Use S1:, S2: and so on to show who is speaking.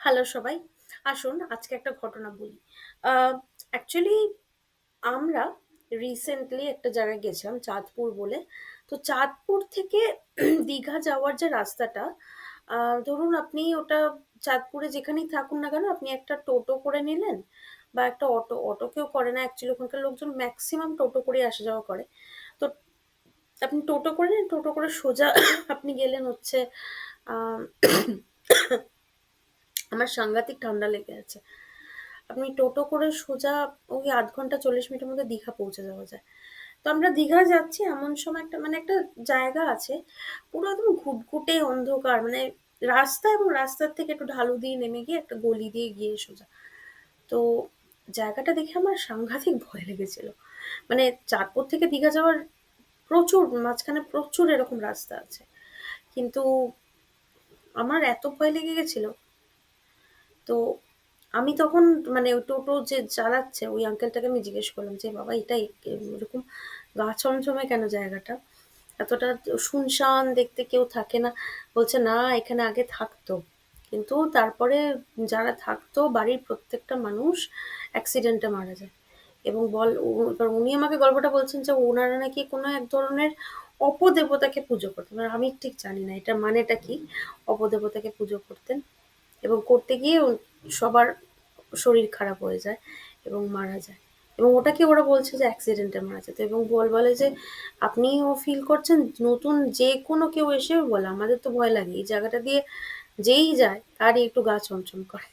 S1: Hello সবাই। আসুন আজকে একটা ঘটনা বলি। আ অ্যাকচুয়ালি আমরা রিসেন্টলি একটা জায়গায় গেছিলাম চাঁদপুর বলে। তো চাঁদপুর থেকে দীঘা যাওয়ার যে রাস্তাটা, আ ধরুন আপনি ওটা চাঁদপুরে যেখানেই থাকুন না কেন আপনি একটা টোটো করে নিলেন বা একটা অটো, অটো কেউ করে না অ্যাকচুয়ালি ওখানকার লোকজন মেক্সিমাম টোটো করেই আসা যাওয়া করে। তো আপনি টোটো করে নিন, টোটো করে সোজা আপনি গেলেন হচ্ছে আ আমার সাংঘাতিক ঠান্ডা লেগে আছে। আপনি টোটো করে সোজা ওই ০.৫ ঘন্টা ৪০ মিনিটের মধ্যে দীঘা পৌঁছে যাওয়া যায়। তো আমরা দীঘা যাচ্ছি এমন সময় একটা মানে একটা জায়গা আছে, পুরো একদম ঘুটঘুটে অন্ধকার মানে রাস্তা এবং রাস্তার থেকে একটু ঢালু দিয়ে নেমে গিয়ে একটা গলি দিয়ে গিয়ে সোজা। তো জায়গাটা দেখে আমার সাংঘাতিক ভয় লেগেছিল। মানে চাঁদপুর থেকে দীঘা যাওয়ার প্রচুর মাঝখানে প্রচুর এরকম রাস্তা আছে। কিন্তু আমার এত ভয় লেগে গেছিল, তো আমি তখন মানে ওই টোটো যে চালাচ্ছে ওই আঙ্কেলটাকে আমি জিজ্ঞেস করলাম যে, "বাবা এটা এরকম গা ছমছমে কেন জায়গাটা? এতটা শুনশান দেখতে কেউ থাকে না?" বলছে, "না এখানে আগে থাকতো। কিন্তু তারপরে যারা থাকতো বাড়ির প্রত্যেকটা মানুষ অ্যাক্সিডেন্টে মারা যায়।" এবং এবার উনি আমাকে গল্পটা বলছেন যে ওনারা নাকি কোনো এক ধরনের অপদেবতাকে পুজো করতেন। এবার আমি ঠিক জানি না এটার মানেটা কি? অপদেবতাকে পুজো করতেন। এবং করতে গিয়ে সবার শরীর খারাপ হয়ে যায় এবং মারা যায়। এবং ওটাকে ওরা বলছে যে অ্যাক্সিডেন্টে মারা যেত এবং বলে যে আপনিও ফিল করছেন নতুন যে কোনো কেউ এসেও বলে আমাদের তো ভয় লাগে। এই জায়গাটা দিয়ে যেই যায় তারই একটু গা ছমছম করে।